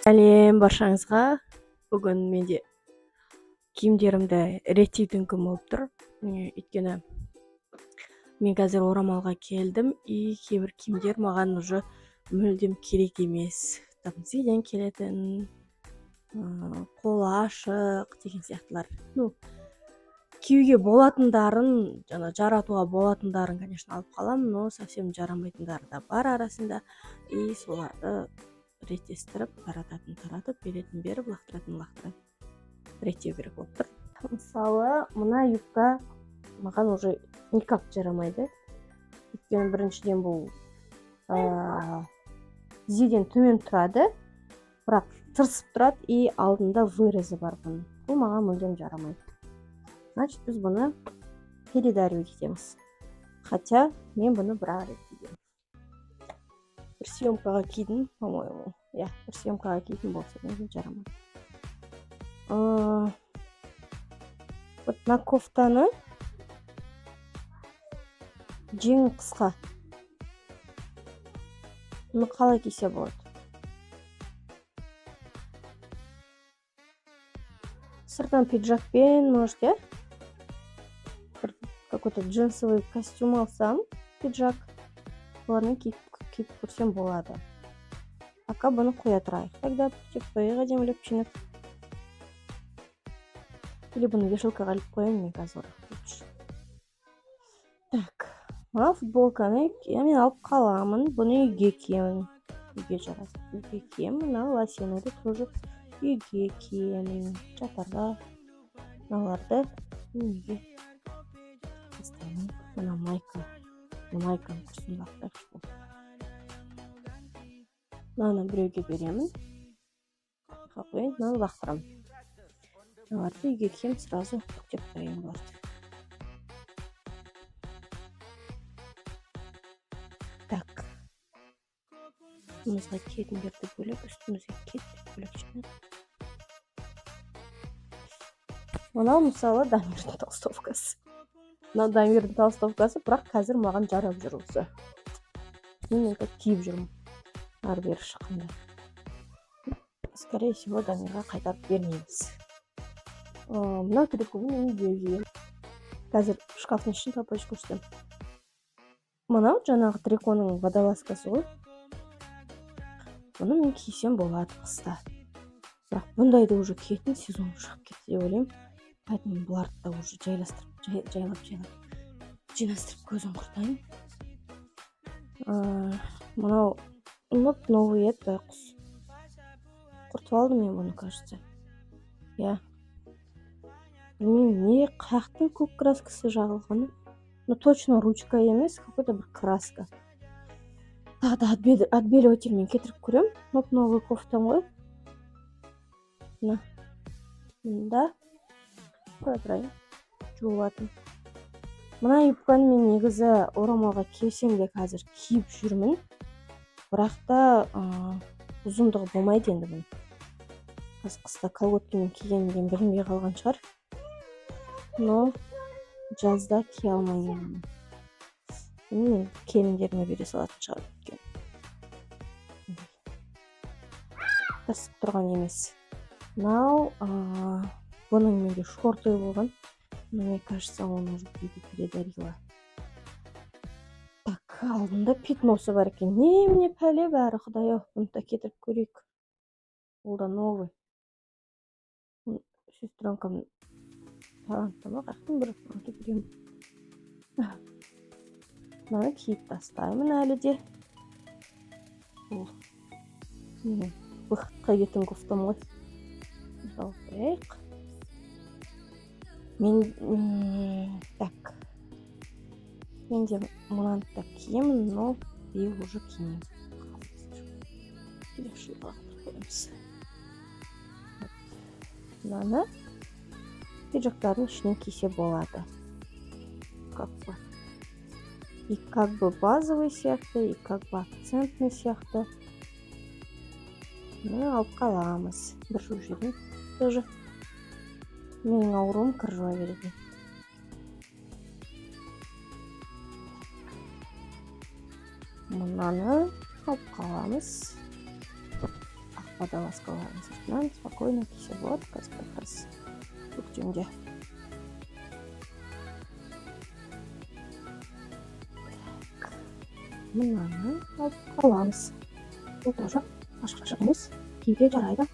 Сәлем баршаңызға. Бүгін менде киімдерімді реттейтін күн болып тұр. Өйткені мен қазір орамалға келдім, и кейбір киімдер маған уже мүлдем керек емес. Зейден келетін, қолы ашық деген сияқтылар. Киюге болатындарын, жаратуға болатындарын, конечно, алып қаламын, но совсем жарамайтындары да бар арасында, и соларды реттестіріп, таратып, беретін беріп, лақтыратын реттеу керек болып тұр. Мысалы, мына юбка маған уже никак жарамайды. Өйткені біріншіден бұл тізеден төмен тұрады, бірақ тырысып тұрады, и алдында вырезі бар бұның. Бұл маған мүлдем жарамайды. Значит, біз бұны передаривать етеміз. Хотя мен бұны бірақ рет кидім. Бір съемкаға кидім, по-моему. Бір съемкаға кидім болса, мен жарамайды. Вот на кофтаны жең қысқа. Бұны қалай кисе болады? Сыртан пиджакпен, может, какой-то джинсовый костюм алсам, пиджак, олармен киіп көрсем болады. Пока бұны қоя тұрайық. Тогда тек әдемілеп чинеп. Или бұны вешалкаға іліп қояйын, мен қазір. Так, мына футболканы мен алып қаламын. Бұны үйге киемін. Үйге жарасып. Үйге киемін. Мына лосиноды тоже үйге киемін. Жатарға мыналарды үйге тастаймын. Мына майканы құрсын лақтырайықшы. Мынаны біреуге беремін. Қойын, мынаны лақтырамын. Мыналарды үйге киемін, сразу бүктеп қояйын бұларды. Так. Үстімізге кетіндерді бөлек, үстімізге кетті бөлек жинап. Мынау мысалы Дамирдің толстовкасы. Мынау Дамирдің толстовкасы, бірақ қазір маған жарап жүр осы. Мен киіп жүрмін. Ары бері шыққанда. Скорее всего, Дамирға қайтарып бермейміз. Мынау триконы үйге киемін. Қазір шкафтың ішін таппай көрсетемін. Мынау жаңағы триконың водолазкасы ғой. Бұны мен кисем болады қыста. Бірақ бұндайды уже киетін сезон шығып кетті деп ойлаймын. Поэтому бұларды да уже жайлап жинастырып көзін құртайын. Мынау новый құс. Құртып алдым мен бұны, кажется. Білмеймін, не қаяқтың көк краскасы жағылғаны. Но точно ручка емес, какой-то бір краска. Тағы да отбеливательмен кетіріп көрем. Новый кофтам ғой. Да. Қойдырайын. Жуылатын. Мына юбканы мен негізі орамалға киесем де қазір киіп жүрмін. Бірақ та ұзындығы болмайды енді бұны. Қыста колготкамен кигенімден білінбей қалған шығар. Но жазда кие алмаймын. Мен келіндеріме бере салатын шығар. Тасып тұрған емес. Мынау бұның менде шорты болған. Мне кажется, он уже передарила. Так, алдында пятносы бар екен. Немене пәле бәрі, құдай-ау, бұны да кетіріп көрейік. Ол да новый. Сестренкам тарантама қақтың бір ұтып беремін. Мынаны киіп тастаймын әлі де. Бұқтқа кетін кофтам ғой. Мысалы қойайық. Так. Мен де мынаны да киемін, но биыл уже киемін. Келеші лақтырып қоямыз. Мынаны пиджактардың ішінен кисе болады. И как бы базовый сияқты, и как бы акцентный сияқты. Мына алып қаламыз. Бір жерден тоже. Менің ауруым кір жуа береді. мынаны алып каламыз. Ак водолазкалардын сыртынан спокойно кийсе болот. Қазір как раз көктемде. Мынаны алып каламыз. Бул тоже ашык емес. Кийимге жарайды.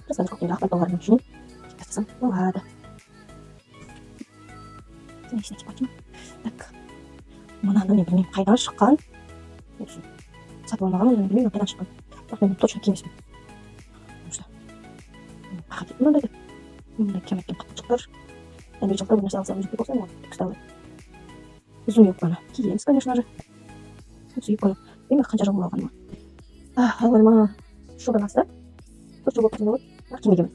Просто көктемде ак пальтолордун ішіне киіп тастасаң болады. Так. Мынаны мен білмеймін қайдан шыққан. Сатып алмағанмын, мен білмеймін қайдан шыққан. Бірақ мен точно кимесмін. Қаға кетті мындай деп. Мындай кемеккен қатты шықтыр. Мен бір жылда бір нәрсе алсам жүзіп болсам, кістауы. Ұзын юбканы киеміз, конечно же. Осы юбканы ең қанша жыл болған. Алайма жылдан асты. 4 жыл болып болды. Бірақ кимегенмін.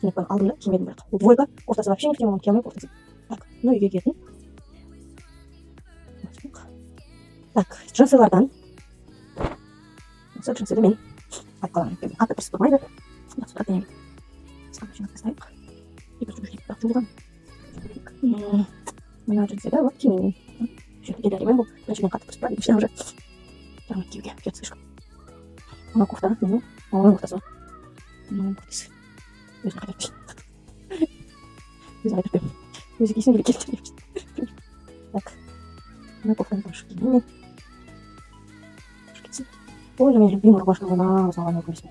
Юбканы алдым да кимедім бірақ. Бұл двойка, кофтасы вообще не киемін, киемей кофтасы. Так, ну үйге кетін. Так, джинсылардан. Осы джинсыды мен алып қаламын. Қатты тұрсып тұрмайды. Сұрақ денеге. Сақап тастайық. Екі жүргізіп бірақ жуылған. Мына джинсыда вот кимеймін. Елдерімен бұл. Біріншіден қатты тұрсып тұрады. Екіншіден уже жармай киюге кет слишком. Мына кофта, менің маманың кофтасы. Маманың кофтасы. Өзін қайтарып. Өзін қайтарып. Өзі киесін келе келтірейміз. Так. Мына кофтаны тоже кимеймін. Ой, мен любимый рубашка мына салған көресің.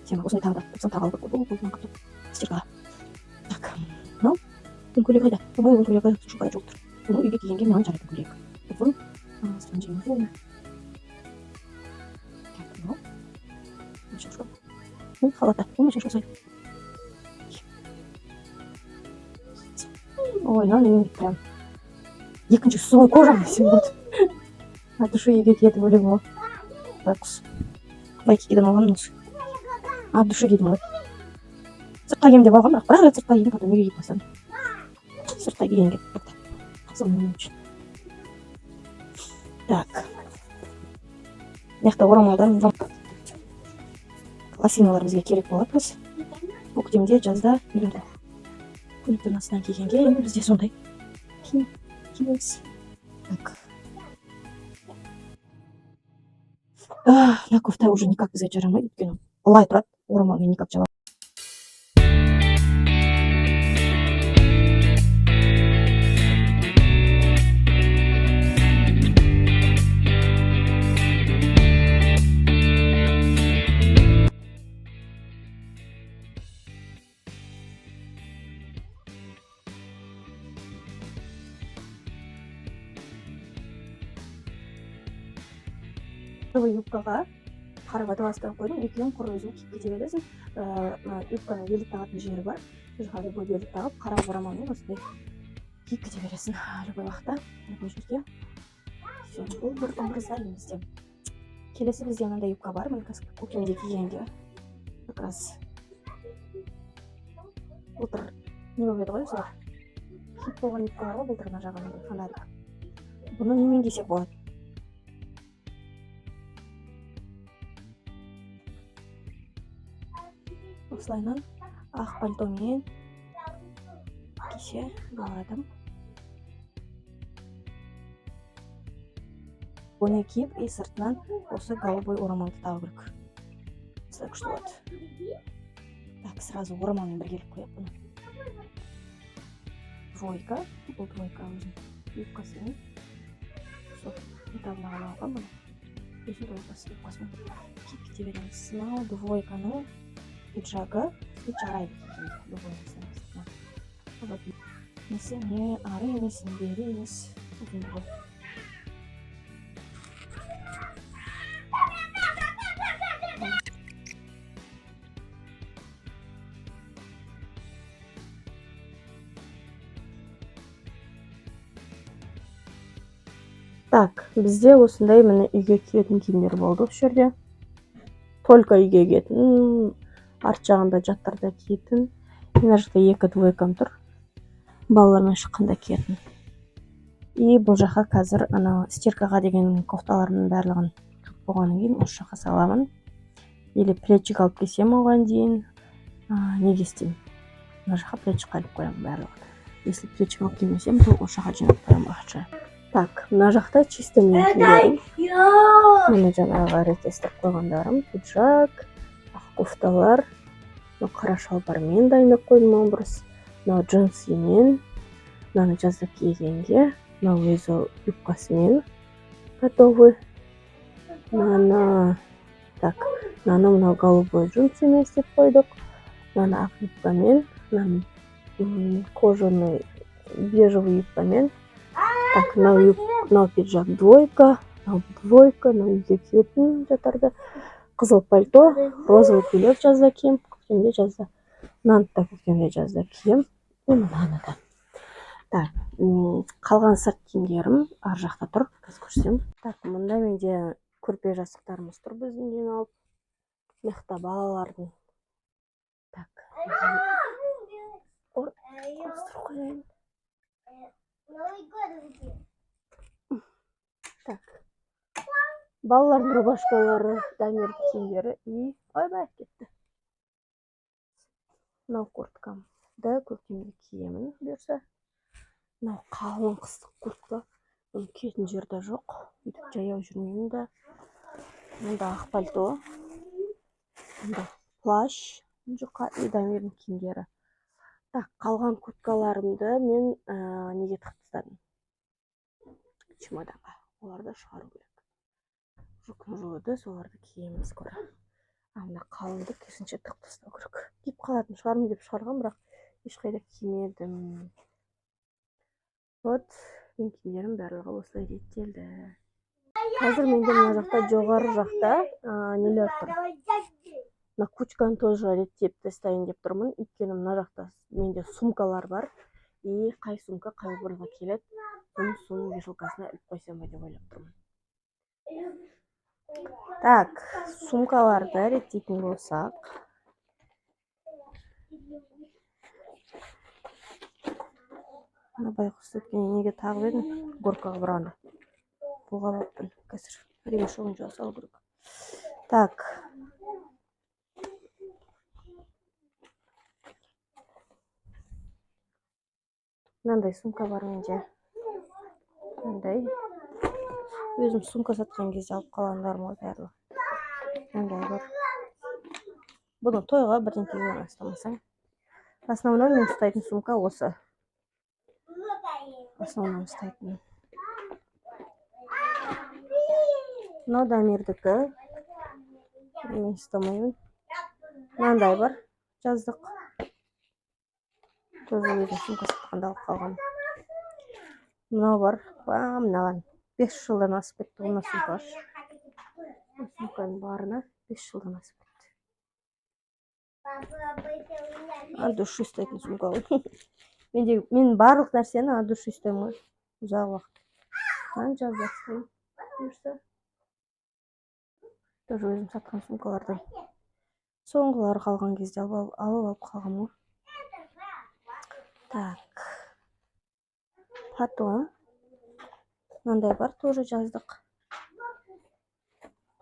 Сен осындай тағы да тұтсам тағы алып бұл қапты. Стиркаға. Так. Мынау. Бұл көйлек қайда? Бұл көйлегі шұқайда жоқ тұр. Бұл үйге кигенге маған жарайды көйлек. Бұл стренжеймін жолына. Так, мынау. Машиншко. Бұл халата. Бұл машиншко сай. Ой, мен прям екінші суын қожам десем болды. От души үйге кетіп өлем ол. Бақсы. Байки кидің алғанмын осы. От души кидім ғой. Сыртқа кием деп алғам, бірақ рет сыртқа кидім, потом үйге киіп бастадым. Сыртқа кигенге тоқтап. Қызым мен үшін. Так. Мыяқта орамалдар, лосиналар бізге керек болады біз. Көктемде, жазда, үйлерде. Көліктің астынан кигенге бізде сондай киеміз. Так. На кофта уже никак бізге жарамайды, өйткені былай тұрады, орамалмен никак жабамайды. Юбкаға қара водолазканы қойдым, екеуін құр өзің киіп кете бересің. Юбканың белдік тағатын жері бар. Сол жаққа любой белдік тағып, қара орамалмен осындай киіп кете бересің. Любой уақытта, любой жерге. Бұл бір образдар бізде. Келесі бізде мынандай юбка бар, мен көктемде кигенге. Как раз былтыр не болып еді ғой, солар. Хит болған юбкалар ғой, былтыр мына жағынан фонарик. Бұны немен кисек болады? Осылайынан ақ пальтомен кисе болады. Оны киіп, сыртынан осы голубой орамалды тағу керек. Осылай күшті болады. Так, сразу орамалмен бір келіп қояйық бұны. Двойка. Бұл двойка өзінің юбкасымен. Сол, металлына ғана алған бұны. Өзін юбкасымен киіп кете береміз. Мынау двойканы пиджага жарайды. Любой нәрсе. Несі не ары емес, не бері емес. Өзін ғой. Так, бізде осындай міне үйге киетін киімдер болды осы жерде. Только үйге киетін, арт жағында жаттарда киетін. Мына жақта екі двойкам тұр. Балалармен шыққанда киетін. И бұл жаққа қазір стиркаға деген кофталарының барлығын қып болғаннан кейін осы жаққа саламын. Или плечик алып келсем оған дейін неге істеймін? Мына жаққа плечик алып қоямын барлығын. Если плечик алып келмесем, то осы жаққа жинап қоямын уақытша. Так, мына жакта чисто менин кийимдерим. Мына жанагы реттестирип койгондарым, пиджак, ак кофталар, кара шалбар менен дайындап койдум образ. Мына джинсы менен, мынаны жазда кийгенге, мына өзү юбкасы менен готовый. Мына так, мына голубой джинсы менен истеп койдук. Мына ак юбка менен, мына кожаный бежевый юбка менен. Так, мына пиджак двойка, мына үйдө киетін жатарда. Кызыл пальто, розовый көйлөк жазда кийем, көктөмдө жазда. Мынаны да көктөмдө жазда кийем. Мынаны да. Так, калган сырт кийимдерим ар жакта тур, азыр көрсөтөм. Так, мында менде көрпө жастыктарыбыз тур биздин жиналып. Мыкта балалардын. Так. Так. Балалардын рубашкалары, Дамир кийимдери и ойбай кетти. Мына курткам да көктөмдө киемин буюрса. Мына калың кыстык куртка. Киетін жерде жок. Бүйтүп жаяу жүрмөйм да. Мында ак пальто. Мында плащ. Жука и Дамирдин кийимдери. Так, калган курткаларымды мен неге тыгып тастадым? Чемоданга. Оларды чыгаруу керек. Жукун жууду, соларды кийемин скоро. Мына калыңды керісінше тыгып тастау керек. Кийип калатын шығармын деп чыгаргам, бирок эч кайда киймедим. Вот, менин кийимдерим барлыгы осулай реттелди. Азыр менде мына жакта жогору жакта нелер тур. Мына кучканы тоже реттеп тастайын деп турмун. Өйткөнү мына жакта менде сумкалар бар. И кай сумка кай образга келет. Сунун вешалкасына илип койсом деп ойлоп турмун. Так, сумкаларды реттейтин болсак. Мына байкус өткөн неге тагып едим? Горкага барганда. Буга баптын. Азыр ремешогун жууп салуу керек. Так. Мындай сумка бар менде. Мындай. Өзүм сумка саткан кезде алып калгандарым барлыгы. Мындай бар. Буну тойго бирдеңкеге астамасаң. Основной мен устайтын сумка осы. Основной устайтын. Мына Дамирдики. Мен устамайм. Мындай бар. Жаздык. Тоже өзүм сумка сатканда алып калгам. Мына бар. Мынаган 5 жылдан асып кетти мына сумка. Сумканын баарына 5 жылдан асып кетти. От души устайтын сумка. Мен барлык нерсени от души устайм го. Узак убакыт. Мен жазда устайм. Буюрса. Тоже өзүм саткан сумкалардан. Соңгулары калган кезде алып калгам го. Так. Потом мындай бар, тоже жаздык.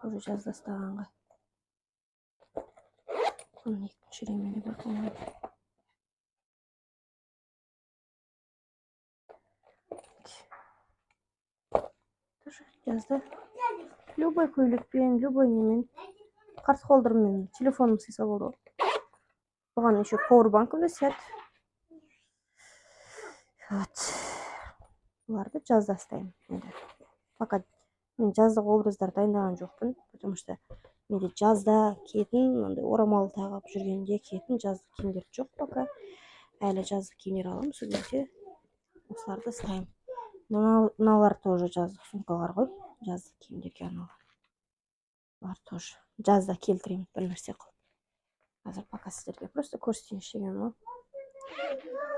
Тоже жазда устаганга. Bunun ekінші ремені бар, по-моему. Тоже жазда. Любой көйлекпен, любой немен. Карт холдермен телефоным сыйса болду. Буган еще пауэрбанкым да сят. Вот. Буларды жазда устайм. Пока мен жаздык образдар дайындаган жокмун, потому что менде жазда киетін, мындай орамал тагып жүргенде киетін жаздык кийимдер жок пока. Әлі жаздык кийимдер алам, сол кезде осуларды устайм. Мыналар тоже жаздык сумкалар ғой, жаздык кийимдерге арналган. Булар тоже жазда келтирем бир нерсе кылып. Азыр пока сиздерге просто көрсөтөйүн иштеген го.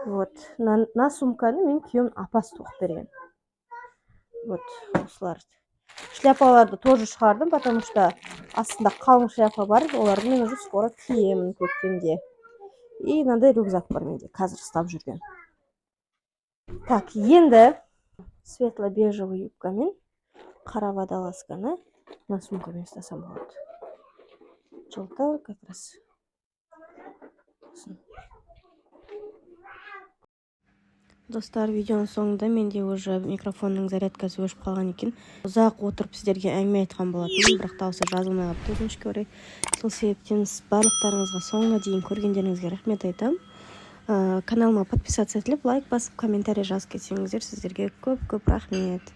Вот, на сумканы мен күйөөм апасы тогуп берген. Вот, осулар. Шляпаларды тоже чыгардым, потому что астында калың шляпа бар, оларды мен уже скоро киемин көктөмдө. И мындай рюкзак бар менде, азыр устап жүргөн. Так, енді светло-бежевый юбкамен кара водолазканы на сумкамен устасам болот. Жылтыр как раз. Достар, видеонун соңында менде уже микрофондун зарядкасы өшүп калган экен. Узак отуруп сиздерге әңгиме айткан болотмун, бирок дагы жазылмай калыптыр өкүнүчкө орой. Сол себептен барлыктарыңызга соңуна чейин көргөндөрүңүзгө рахмет айтам. Каналыма подписаться этилип, лайк басып, комментарий жазып кетсеңиздер сиздерге көп рахмет.